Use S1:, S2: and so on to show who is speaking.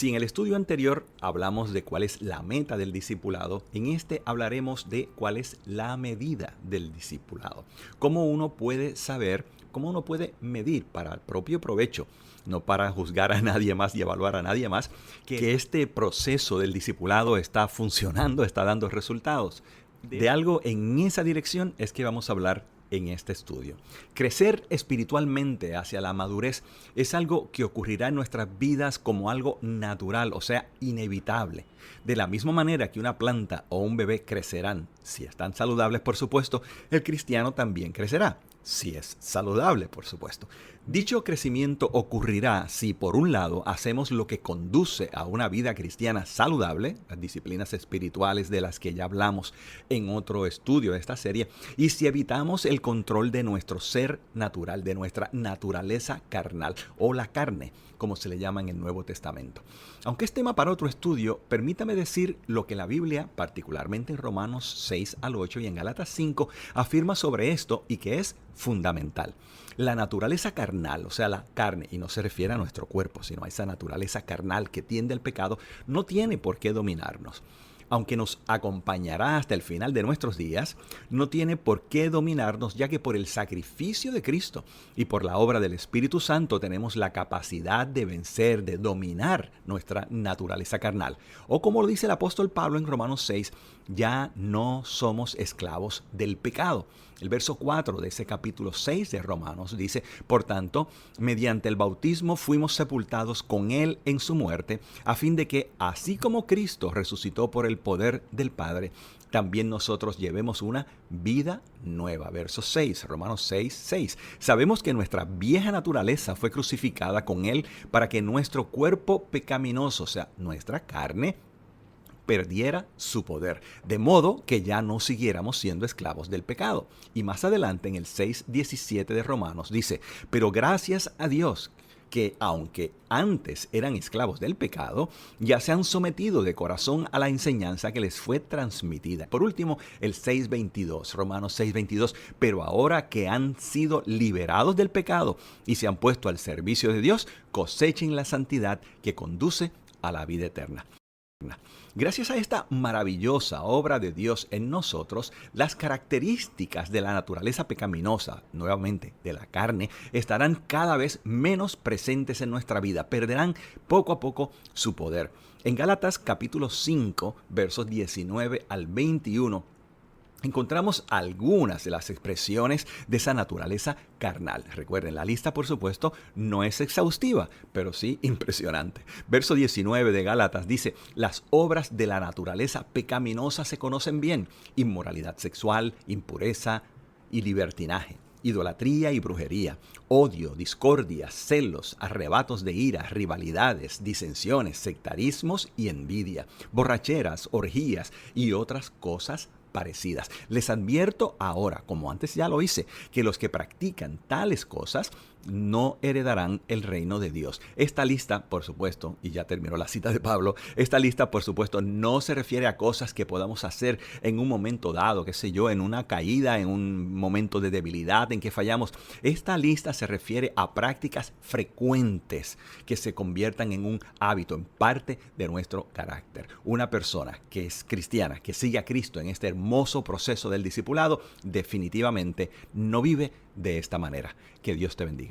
S1: Si en el estudio anterior hablamos de cuál es la meta del discipulado, en este hablaremos de cuál es la medida del discipulado. Cómo uno puede saber, cómo uno puede medir para el propio provecho, no para juzgar a nadie más y evaluar a nadie más, que este proceso del discipulado está funcionando, está dando resultados. De algo en esa dirección es que vamos a hablar en este estudio. Crecer espiritualmente hacia la madurez es algo que ocurrirá en nuestras vidas como algo natural, o sea, inevitable. De la misma manera que una planta o un bebé crecerán, si están saludables, por supuesto, el cristiano también crecerá, si es saludable, por supuesto. Dicho crecimiento ocurrirá si, por un lado, hacemos lo que conduce a una vida cristiana saludable, las disciplinas espirituales de las que ya hablamos en otro estudio de esta serie, y si evitamos el control de nuestro ser natural, de nuestra naturaleza carnal, o la carne, como se le llama en el Nuevo Testamento. Aunque es tema para otro estudio, permítame decir lo que la Biblia, particularmente en Romanos 6 al 8 y en Gálatas 5, afirma sobre esto y que es fundamental. La naturaleza carnal, o sea, la carne, y no se refiere a nuestro cuerpo, sino a esa naturaleza carnal que tiende al pecado, no tiene por qué dominarnos. Aunque nos acompañará hasta el final de nuestros días, no tiene por qué dominarnos, ya que por el sacrificio de Cristo y por la obra del Espíritu Santo tenemos la capacidad de vencer, de dominar nuestra naturaleza carnal. O como lo dice el apóstol Pablo en Romanos 6, ya no somos esclavos del pecado. El verso 4 de ese capítulo 6 de Romanos dice: por tanto, mediante el bautismo fuimos sepultados con Él en su muerte, a fin de que, así como Cristo resucitó por el poder del Padre, también nosotros llevemos una vida nueva. Verso 6, Romanos 6, 6. Sabemos que nuestra vieja naturaleza fue crucificada con Él para que nuestro cuerpo pecaminoso, o sea, nuestra carne, perdiera su poder, de modo que ya no siguiéramos siendo esclavos del pecado. Y más adelante en el 6:17 de Romanos dice: pero gracias a Dios que aunque antes eran esclavos del pecado, ya se han sometido de corazón a la enseñanza que les fue transmitida. Por último, el 6:22, Romanos 6:22, pero ahora que han sido liberados del pecado y se han puesto al servicio de Dios, cosechen la santidad que conduce a la vida eterna. Gracias a esta maravillosa obra de Dios en nosotros, las características de la naturaleza pecaminosa, nuevamente de la carne, estarán cada vez menos presentes en nuestra vida, perderán poco a poco su poder. En Gálatas capítulo 5, versos 19 al 21, encontramos algunas de las expresiones de esa naturaleza carnal. Recuerden, la lista, por supuesto, no es exhaustiva, pero sí impresionante. Verso 19 de Gálatas dice: las obras de la naturaleza pecaminosa se conocen bien: inmoralidad sexual, impureza y libertinaje, idolatría y brujería, odio, discordia, celos, arrebatos de ira, rivalidades, disensiones, sectarismos y envidia, borracheras, orgías y otras cosas parecidas. Les advierto ahora, como antes ya lo hice, que los que practican tales cosas no heredarán el reino de Dios. Esta lista, por supuesto, y ya terminó la cita de Pablo, esta lista, por supuesto, no se refiere a cosas que podamos hacer en un momento dado, qué sé yo, en una caída, en un momento de debilidad, en que fallamos. Esta lista se refiere a prácticas frecuentes que se conviertan en un hábito, en parte de nuestro carácter. Una persona que es cristiana, que sigue a Cristo en este hermoso proceso del discipulado, definitivamente no vive de esta manera. Que Dios te bendiga.